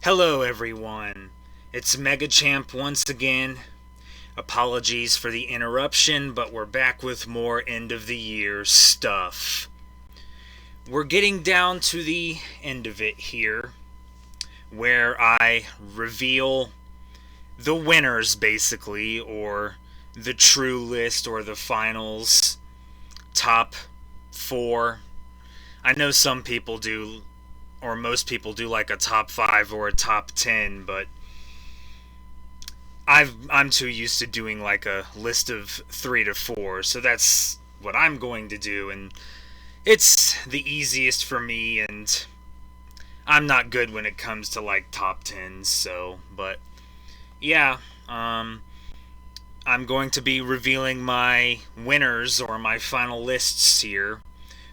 Hello, everyone. It's Megachamp once again. Apologies for the interruption, but we're back with more end of the year stuff. We're getting down to the end of it here, where I reveal the winners, basically, or the true list, or the finals, top four. I know some people do, or most people do, like a top 5 or a top 10, but I'm too used to doing like a list of 3 to 4, so that's what I'm going to do, and it's the easiest for me, and I'm not good when it comes to like top 10s, so, but yeah, I'm going to be revealing my winners or my final lists here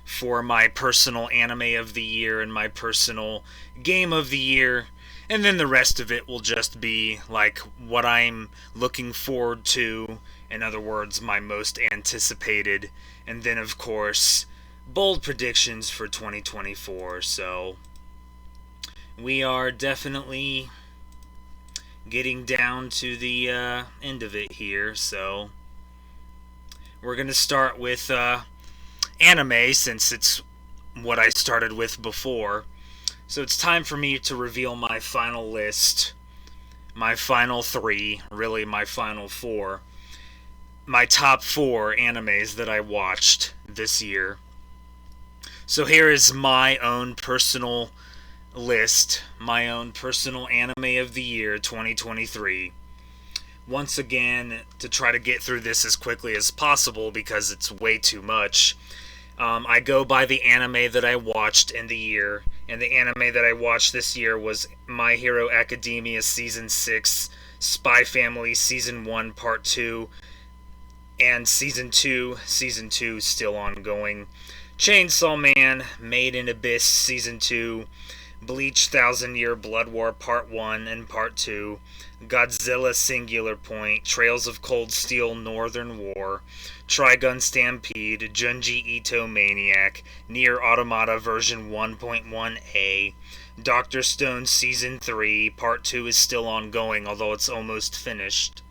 for my personal anime of the year and my personal game of the year. And then the rest of it will just be like what I'm looking forward to. In other words, my most anticipated. And then, of course, bold predictions for 2024. So we are definitely getting down to the end of it here. So we're going to start with anime, since it's what I started with before. So it's time for me to reveal my final list, my final 3, really my final 4, my top 4 animes that I watched this year. So here is my own personal list, my own personal anime of the year 2023. Once again, to try to get through this as quickly as possible because it's way too much, I go by the anime that I watched in the year, and the anime that I watched this year was My Hero Academia Season 6, Spy Family Season 1 Part 2, and Season 2 still ongoing, Chainsaw Man, Made in Abyss Season 2, Bleach Thousand Year Blood War Part 1 and Part 2, Godzilla Singular Point, Trails of Cold Steel Northern War, Trigun Stampede, Junji Ito Maniac, Nier Automata version 1.1a, Doctor Stone Season 3, Part 2 is still ongoing, although it's almost finished,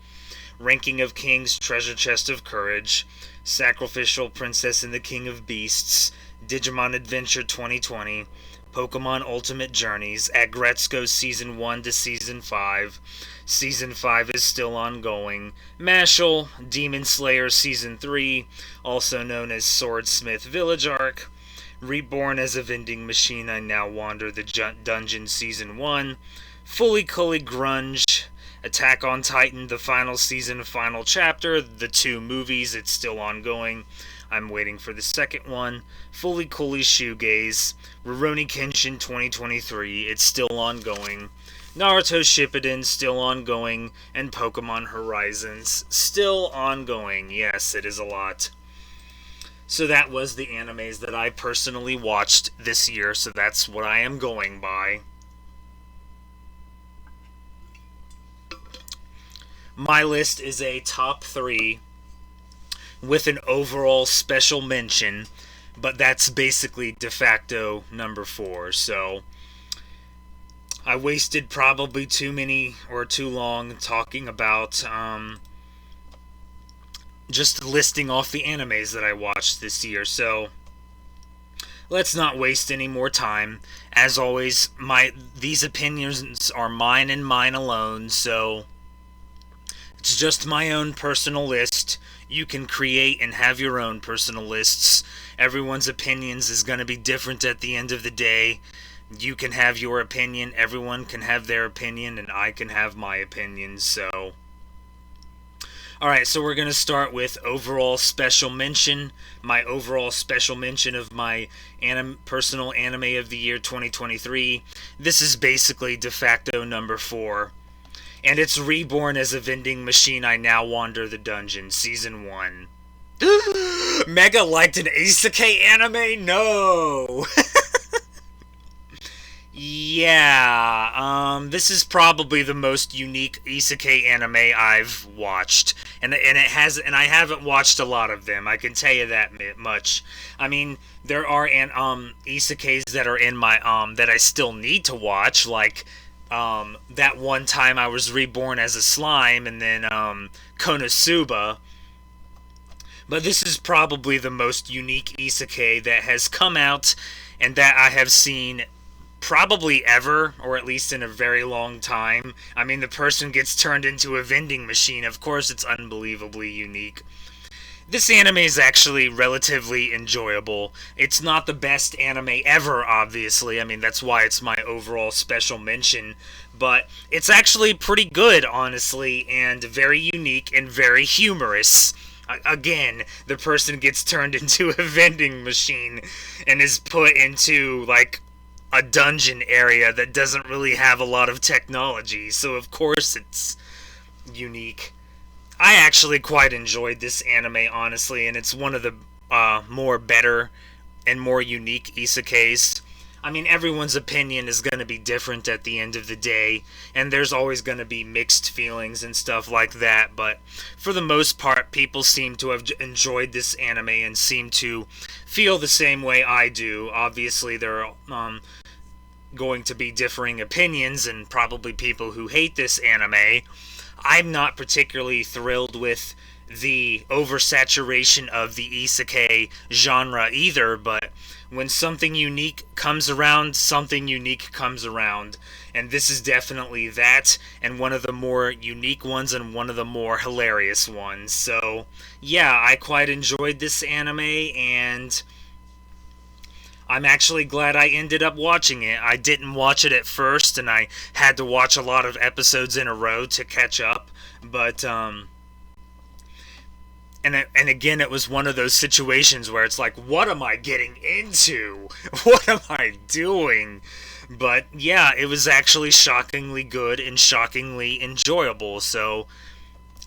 Ranking of Kings Treasure Chest of Courage, Sacrificial Princess and the King of Beasts, Digimon Adventure 2020, Pokemon Ultimate Journeys, Aggretsuko Season 1 to Season 5. Season 5 is still ongoing. Mashle, Demon Slayer Season 3, also known as Swordsmith Village Arc. Reborn as a Vending Machine, I Now Wander the Dungeon Season 1. Fully Cully Grunge, Attack on Titan, the final season, final chapter, the 2 movies, it's still ongoing. I'm waiting for the second one. Fully Cooley Shoegaze, Rurouni Kenshin 2023, it's still ongoing. Naruto Shippuden, still ongoing. And Pokemon Horizons, still ongoing. Yes, it is a lot. So that was the animes that I personally watched this year, so that's what I am going by. My list is a top 3 with an overall special mention, but that's basically de facto number 4, so I wasted probably too long talking about just listing off the animes that I watched this year, so let's not waste any more time. As always, these opinions are mine and mine alone, so it's just my own personal list. You can create and have your own personal lists. Everyone's opinions is going to be different at the end of the day. You can have your opinion, everyone can have their opinion, and I can have my opinion, so alright, so we're going to start with overall special mention. My overall special mention of my personal anime of the year 2023. This is basically de facto number 4. And it's Reborn as a Vending Machine, I Now Wander the Dungeon, Season 1. Mega liked an isekai anime? No! Yeah, this is probably the most unique isekai anime I've watched, and I haven't watched a lot of them. I can tell you that much. I mean, there are isekais that are in my that I still need to watch, like That one time I was reborn as a slime, and then Konosuba. But this is probably the most unique isekai that has come out and that I have seen probably ever, or at least in a very long time. I mean, the person gets turned into a vending machine. Of course, it's unbelievably unique. This anime is actually relatively enjoyable. It's not the best anime ever, obviously. I mean, that's why it's my overall special mention. But it's actually pretty good, honestly, and very unique and very humorous. Again, the person gets turned into a vending machine and is put into, like, a dungeon area that doesn't really have a lot of technology, so of course it's unique. I actually quite enjoyed this anime, honestly, and it's one of the more better and more unique isekais. I mean, everyone's opinion is going to be different at the end of the day, and there's always going to be mixed feelings and stuff like that, but for the most part, people seem to have enjoyed this anime and seem to feel the same way I do. Obviously, there are going to be differing opinions and probably people who hate this anime. I'm not particularly thrilled with the oversaturation of the isekai genre either, but when something unique comes around, something unique comes around. And this is definitely that, and one of the more unique ones and one of the more hilarious ones. So, yeah, I quite enjoyed this anime, and I'm actually glad I ended up watching it. I didn't watch it at first, and I had to watch a lot of episodes in a row to catch up. But, and again, it was one of those situations where it's like, what am I getting into? What am I doing? But, yeah, it was actually shockingly good and shockingly enjoyable, so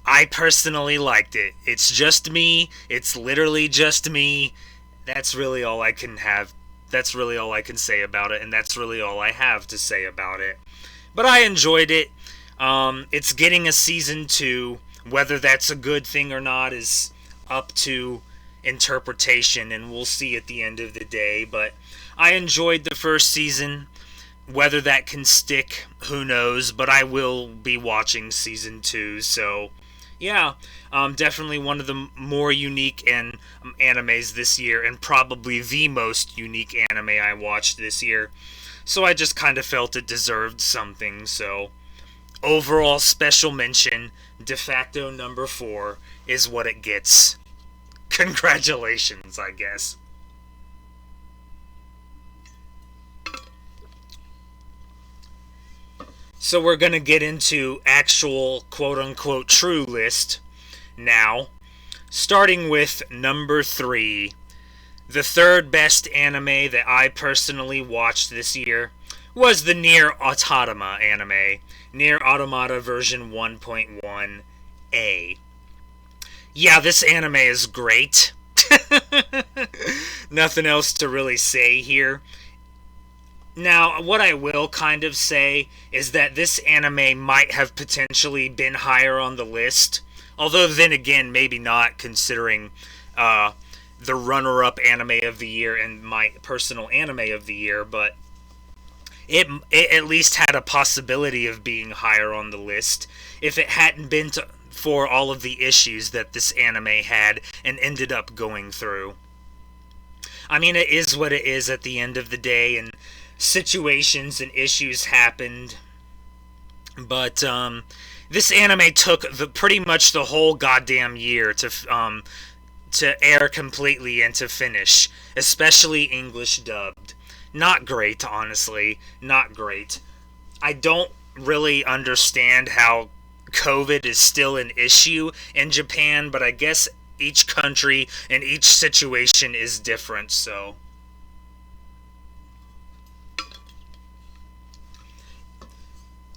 I personally liked it. It's just me. It's literally just me. That's really all I can have. That's really all I can say about it, and that's really all I have to say about it. But I enjoyed it. It's getting a season 2. Whether that's a good thing or not is up to interpretation, and we'll see at the end of the day. But I enjoyed the first season. Whether that can stick, who knows, but I will be watching season 2, so yeah, definitely one of the more unique animes this year, and probably the most unique anime I watched this year. So I just kind of felt it deserved something, so overall special mention, de facto number 4, is what it gets. Congratulations, I guess. So we're going to get into actual quote-unquote true list now, starting with number 3. The third best anime that I personally watched this year was the Nier Automata anime, Nier Automata version 1.1a. Yeah, this anime is great. Nothing else to really say here. Now, what I will kind of say is that this anime might have potentially been higher on the list. Although, then again, maybe not, considering the runner-up anime of the year and my personal anime of the year. But it at least had a possibility of being higher on the list if it hadn't been for all of the issues that this anime had and ended up going through. I mean, it is what it is at the end of the day, and situations and issues happened, but this anime took pretty much the whole goddamn year to air completely and to finish, especially English dubbed. Not great, honestly, not great. I don't really understand how COVID is still an issue in Japan, but I guess each country and each situation is different, so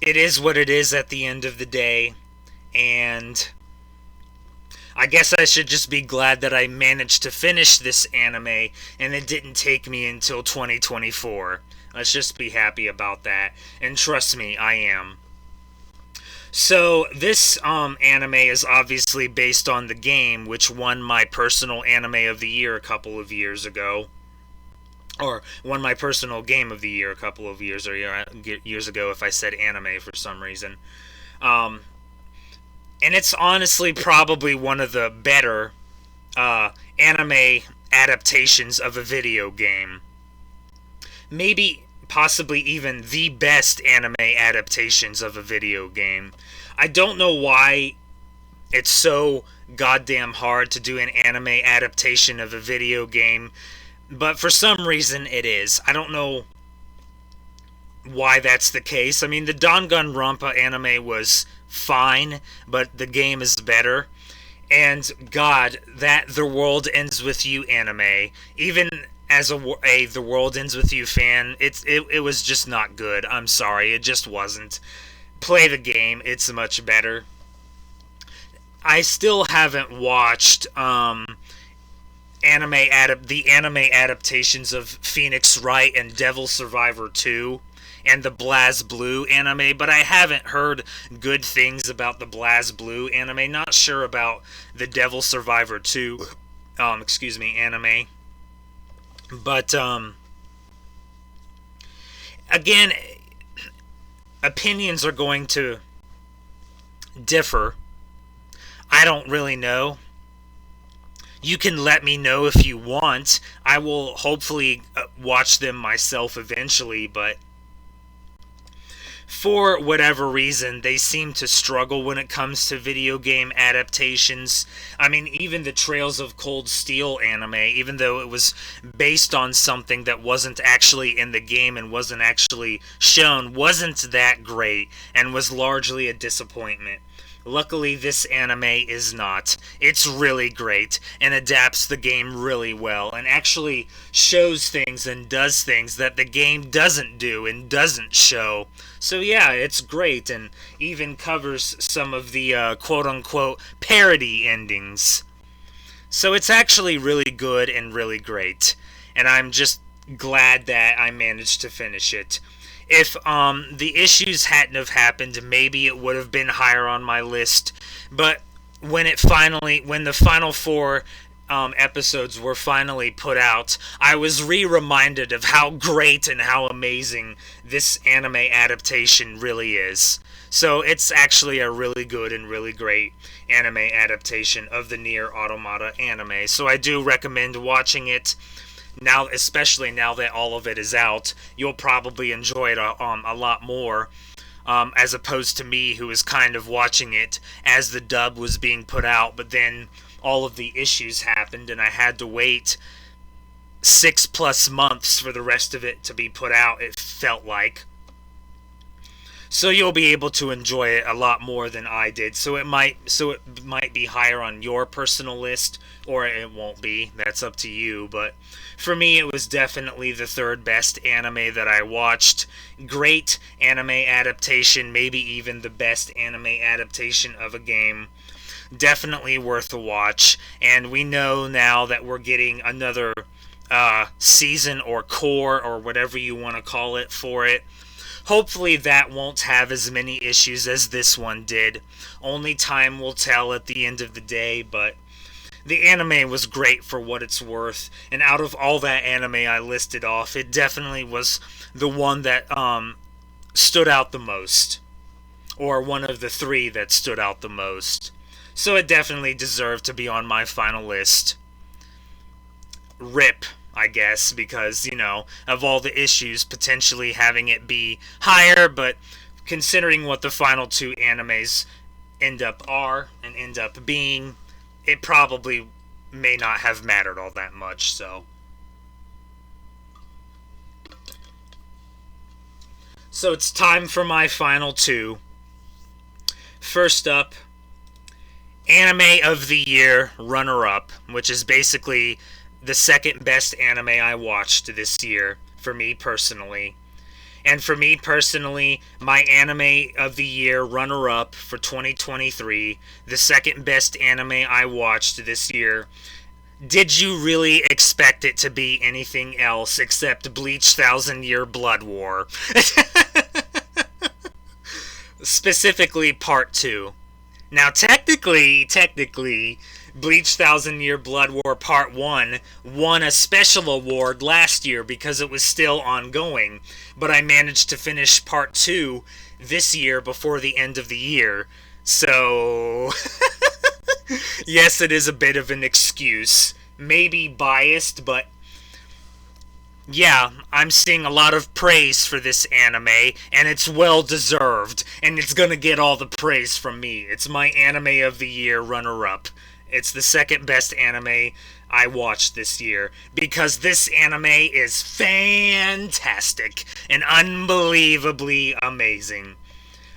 it is what it is at the end of the day, and I guess I should just be glad that I managed to finish this anime and it didn't take me until 2024. Let's just be happy about that, and trust me, I am. So, this anime is obviously based on the game, which won my personal anime of the year a couple of years ago. or won my personal game of the year a couple of years ago. If I said anime for some reason, um, and it's honestly probably one of the better anime adaptations of a video game. Maybe possibly even the best anime adaptations of a video game. I don't know why it's so goddamn hard to do an anime adaptation of a video game, but for some reason it is. I don't know why that's the case. I mean, the Danganronpa anime was fine, but the game is better. And God, that The World Ends With You anime, even as a The World Ends With You fan, it was just not good. I'm sorry, it just wasn't. Play the game, it's much better. I still haven't watched the anime adaptations of Phoenix Wright and Devil Survivor 2 and the BlazBlue anime, but I haven't heard good things about the BlazBlue anime. Not sure about the Devil Survivor 2 anime. But again, opinions are going to differ. I don't really know. You can let me know if you want. I will hopefully watch them myself eventually, but for whatever reason, they seem to struggle when it comes to video game adaptations. I mean, even the Trails of Cold Steel anime, even though it was based on something that wasn't actually in the game and wasn't actually shown, wasn't that great and was largely a disappointment. Luckily, this anime is not. It's really great and adapts the game really well and actually shows things and does things that the game doesn't do and doesn't show. So yeah, it's great and even covers some of the quote-unquote parody endings. So it's actually really good and really great. And I'm just glad that I managed to finish it. If the issues hadn't have happened, maybe it would have been higher on my list. But when the final four episodes were finally put out, I was reminded of how great and how amazing this anime adaptation really is. So it's actually a really good and really great anime adaptation of the Nier Automata anime. So I do recommend watching it. Now, especially now that all of it is out, you'll probably enjoy it a lot more, as opposed to me, who was kind of watching it as the dub was being put out, but then all of the issues happened, and I had to wait 6+ months for the rest of it to be put out, it felt like. So you'll be able to enjoy it a lot more than I did. So it might be higher on your personal list, or it won't be. That's up to you. But for me, it was definitely the third best anime that I watched. Great anime adaptation, maybe even the best anime adaptation of a game. Definitely worth a watch. And we know now that we're getting another season or core or whatever you want to call it for it. Hopefully that won't have as many issues as this one did. Only time will tell at the end of the day, but the anime was great for what it's worth. And out of all that anime I listed off, it definitely was the one that stood out the most. Or one of the three that stood out the most. So it definitely deserved to be on my final list. RIP, I guess, because, of all the issues, potentially having it be higher, but considering what the final two animes end up being, it probably may not have mattered all that much, so. So it's time for my final two. First up, Anime of the Year runner-up, which is basically the second best anime I watched this year, for me personally. And for me personally, my anime of the year runner-up for 2023, the second best anime I watched this year. Did you really expect it to be anything else except Bleach 1,000 Year Blood War? Specifically, Part 2. Now, technically, Bleach Thousand Year Blood War Part 1 won a special award last year because it was still ongoing, but I managed to finish Part 2 this year before the end of the year. So, yes, it is a bit of an excuse. Maybe biased, but yeah, I'm seeing a lot of praise for this anime, and it's well deserved, and it's gonna get all the praise from me. It's my anime of the year runner-up. It's the second best anime I watched this year, because this anime is fantastic and unbelievably amazing.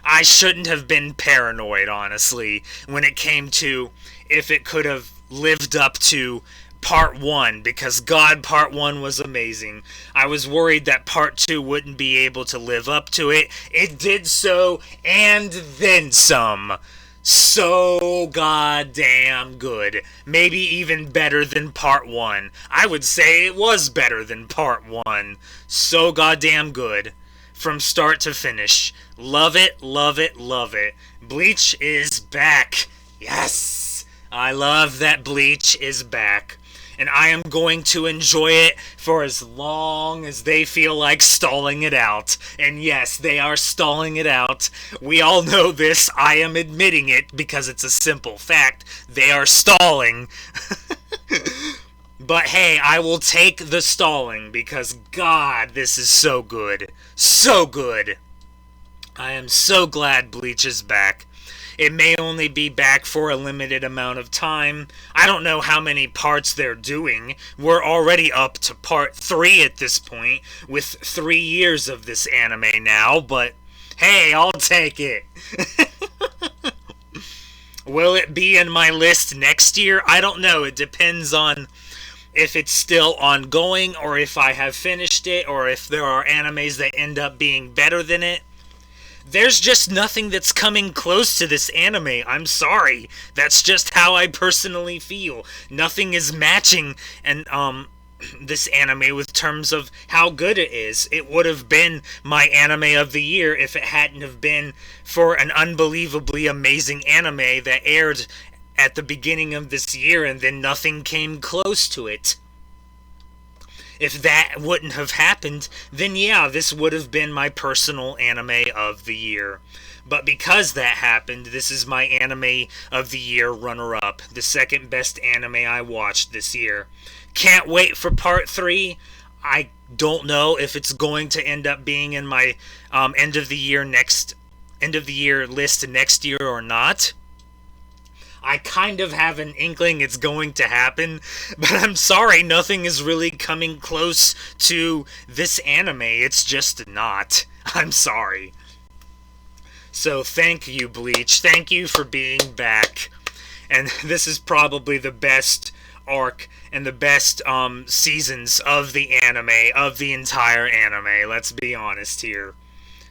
I shouldn't have been paranoid, honestly, when it came to if it could have lived up to Part 1, because God, Part 1 was amazing. I was worried that Part 2 wouldn't be able to live up to it. It did so, and then some. So goddamn good. Maybe even better than Part 1. I would say it was better than Part 1. So goddamn good. From start to finish. Love it, love it, love it. Bleach is back. Yes! I love that Bleach is back. And I am going to enjoy it for as long as they feel like stalling it out. And yes, they are stalling it out. We all know this. I am admitting it because it's a simple fact. They are stalling. But hey, I will take the stalling because God, this is so good. So good. I am so glad Bleach is back. It may only be back for a limited amount of time. I don't know how many parts they're doing. We're already up to part 3 at this point, with 3 years of this anime now, but hey, I'll take it. Will it be in my list next year? I don't know. It depends on if it's still ongoing, or if I have finished it, or if there are animes that end up being better than it. There's just nothing that's coming close to this anime. I'm sorry. That's just how I personally feel. Nothing is matching this anime with terms of how good it is. It would have been my anime of the year if it hadn't have been for an unbelievably amazing anime that aired at the beginning of this year and then nothing came close to it. If that wouldn't have happened, then yeah, this would have been my personal anime of the year. But because that happened, this is my anime of the year runner-up, the second best anime I watched this year. Can't wait for part 3. I don't know if it's going to end up being in my end of the year list next year or not. I kind of have an inkling it's going to happen, but I'm sorry, nothing is really coming close to this anime. It's just not. I'm sorry. So thank you, Bleach. Thank you for being back. And this is probably the best arc and the best seasons of the anime, of the entire anime. Let's be honest here.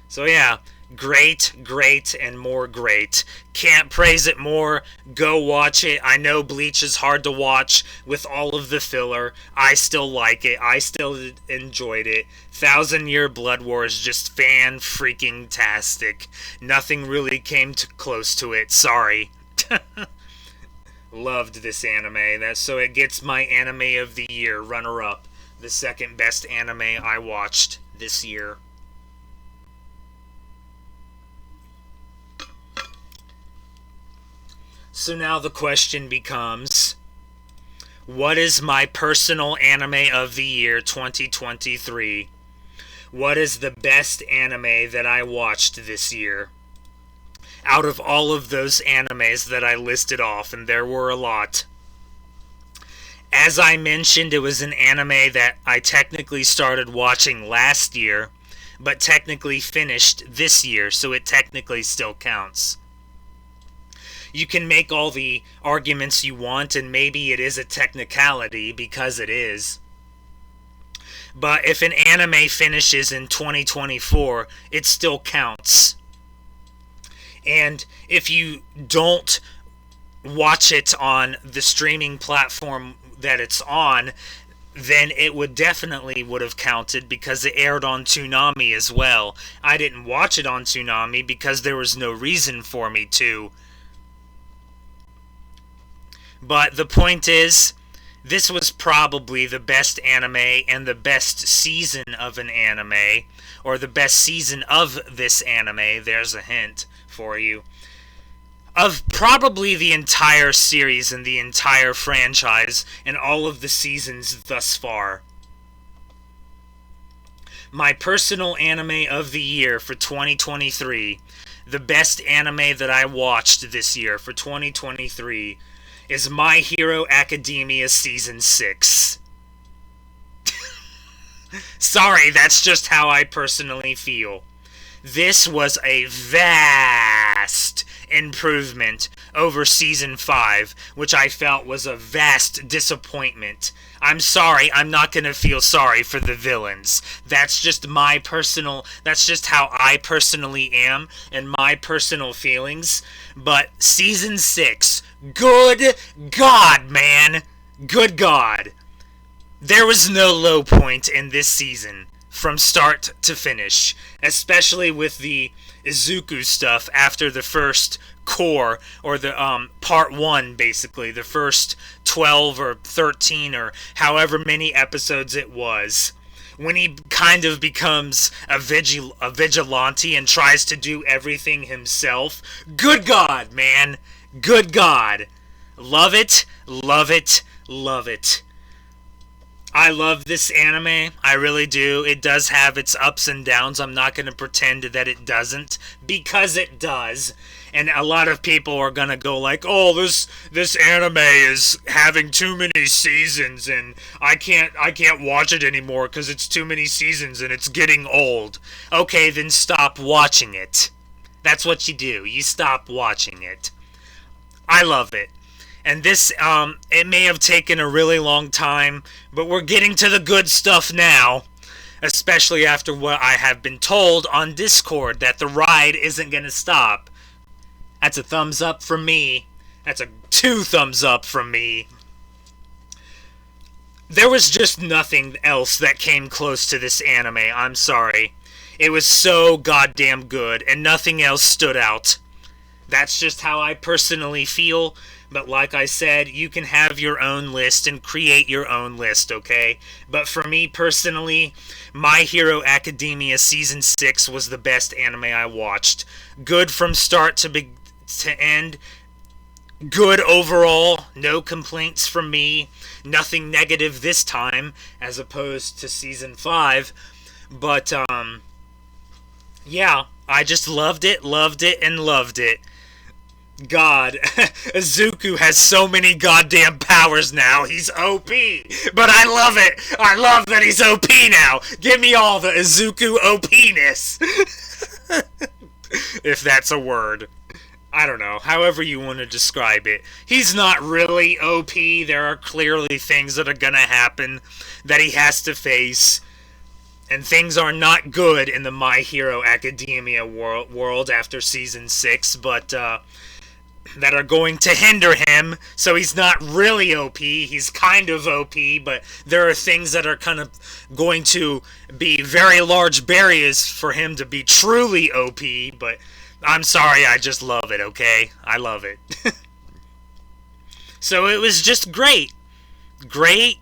So yeah. Great, great, and more great. Can't praise it more. Go watch it. I know Bleach is hard to watch with all of the filler. I still like it. I still enjoyed it. Thousand Year Blood War is just fan-freaking-tastic. Nothing really came close to it. Sorry. Loved this anime. So it gets my anime of the year runner-up. The second best anime I watched this year. So now the question becomes, what is my personal anime of the year 2023? What is the best anime that I watched this year? Out of all of those animes that I listed off, and there were a lot. As I mentioned, it was an anime that I technically started watching last year, but technically finished this year, so it technically still counts. You can make all the arguments you want, and maybe it is a technicality, because it is. But if an anime finishes in 2024, it still counts. And if you don't watch it on the streaming platform that it's on, then it would have counted because it aired on Toonami as well. I didn't watch it on Toonami because there was no reason for me to. But the point is, this was probably the best anime and the best season of an anime, or the best season of this anime, there's a hint for you, of probably the entire series and the entire franchise and all of the seasons thus far. My personal anime of the year for 2023, the best anime that I watched this year for 2023, is My Hero Academia Season 6. Sorry, that's just how I personally feel. This was a vast improvement over Season 5, which I felt was a vast disappointment. I'm sorry, I'm not gonna feel sorry for the villains. That's just how I personally am, and my personal feelings. But Season 6, good God, man! Good God! There was no low point in this season, from start to finish, especially with the Izuku stuff after the first core, or the part 1, basically, the first 12 or 13 or however many episodes it was, when he kind of becomes a vigilante and tries to do everything himself. Good God, man! Good God! Love it, love it, love it. I love this anime, I really do. It does have its ups and downs. I'm not going to pretend that it doesn't, because it does. And a lot of people are going to go like, oh, this anime is having too many seasons and I can't watch it anymore because it's too many seasons and it's getting old. Okay, then stop watching it. That's what you do. You stop watching it. I love it. And this, it may have taken a really long time, but we're getting to the good stuff now. Especially after what I have been told on Discord, that the ride isn't going to stop. That's a thumbs up from me. That's a 2 thumbs up from me. There was just nothing else that came close to this anime, I'm sorry. It was so goddamn good, and nothing else stood out. That's just how I personally feel. But like I said, you can have your own list and create your own list, okay? But for me personally, My Hero Academia Season 6 was the best anime I watched. Good from start to end. Good overall. No complaints from me. Nothing negative this time, as opposed to Season 5. But, yeah, I just loved it, and loved it. God, Izuku has so many goddamn powers now. He's OP. But I love it. I love that he's OP now. Give me all the Izuku OP-ness. If that's a word. I don't know. However you want to describe it. He's not really OP. There are clearly things that are gonna happen that he has to face. And things are not good in the My Hero Academia world after Season 6. But, that are going to hinder him, so he's not really OP, he's kind of OP, but there are things that are kind of going to be very large barriers for him to be truly OP, but I'm sorry, I just love it, okay? I love it. So it was just great. Great,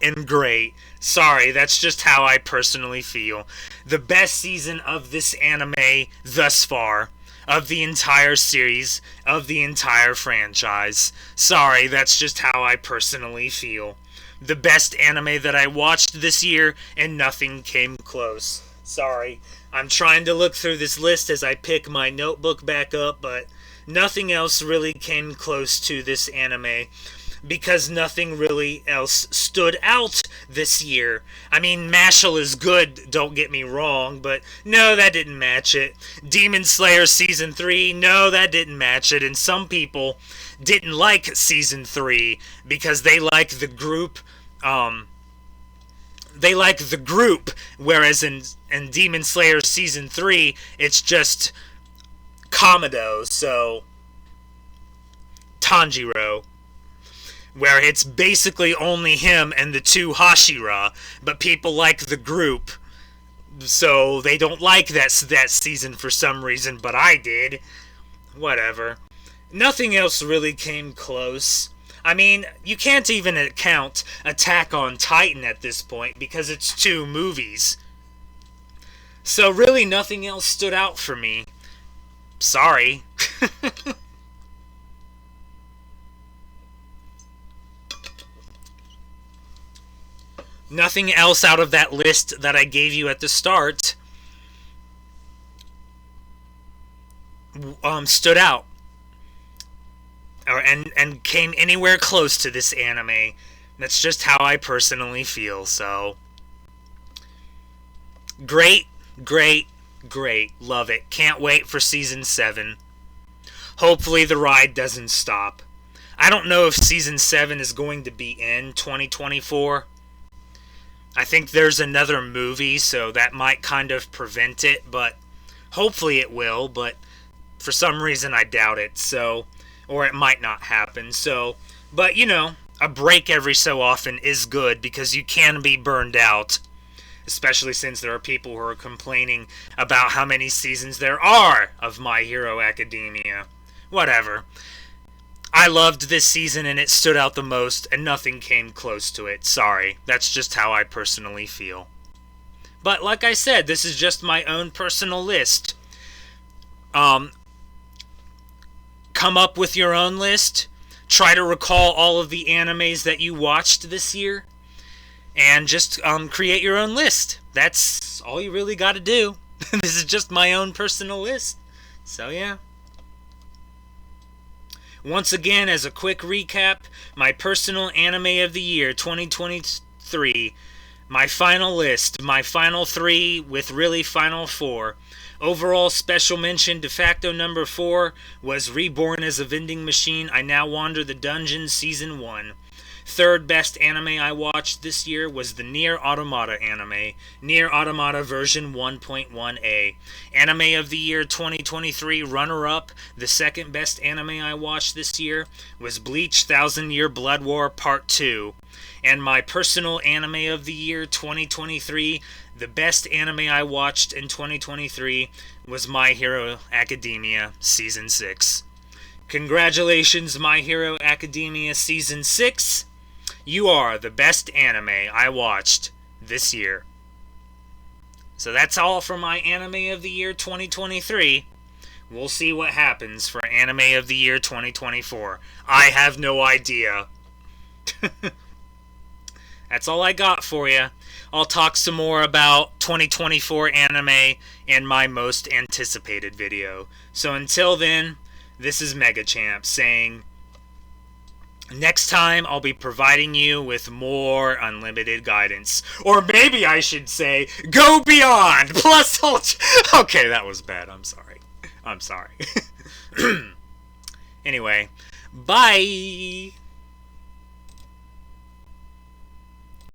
and great. Sorry, that's just how I personally feel. The best season of this anime thus far. Of the entire series, of the entire franchise. Sorry, that's just how I personally feel. The best anime that I watched this year, and nothing came close. Sorry. I'm trying to look through this list as I pick my notebook back up, but nothing else really came close to this anime. Because nothing really else stood out this year. I mean, Mashle is good, don't get me wrong, but no, that didn't match it. Demon Slayer Season 3, no, that didn't match it. And some people didn't like Season 3 because they like the group, whereas in Demon Slayer Season 3, it's just Kamado, so Tanjiro, where it's basically only him and the 2 Hashira, but people like the group, so they don't like that season for some reason, but I did. Whatever. Nothing else really came close. I mean, you can't even count Attack on Titan at this point because it's 2 movies. So really nothing else stood out for me. Sorry. Nothing else out of that list that I gave you at the start stood out and came anywhere close to this anime. That's just how I personally feel. So great, great, great. Love it. Can't wait for season 7. Hopefully the ride doesn't stop. I don't know if season 7 is going to be in 2024. I think there's another movie, so that might kind of prevent it, but hopefully it will, but for some reason I doubt it, so, or it might not happen, so, but you know, a break every so often is good because you can be burned out, especially since there are people who are complaining about how many seasons there are of My Hero Academia. Whatever. I loved this season and it stood out the most and nothing came close to it. Sorry. That's just how I personally feel. But like I said, this is just my own personal list. Come up with your own list. Try to recall all of the animes that you watched this year. And just create your own list. That's all you really got to do. This is just my own personal list. So yeah. Once again, as a quick recap, my personal anime of the year 2023, my final list, my final 3 with really final 4. Overall special mention de facto number 4 was Reborn as a Vending Machine, I Now Wander the Dungeon Season 1. Third best anime I watched this year was the Nier Automata anime, Nier Automata version 1.1a. Anime of the year 2023 runner-up, the second best anime I watched this year was Bleach 1000 Year Blood War Part 2. And my personal anime of the year 2023, the best anime I watched in 2023 was My Hero Academia Season 6. Congratulations, My Hero Academia Season 6. You are the best anime I watched this year. So that's all for my anime of the year 2023. We'll see what happens for anime of the year 2024. I have no idea. That's all I got for you. I'll talk some more about 2024 anime in my most anticipated video. So until then, this is MegaChamp saying, next time I'll be providing you with more unlimited guidance. Or maybe I should say, go beyond! Plus ultra... Okay, that was bad. I'm sorry. I'm sorry. Anyway, bye!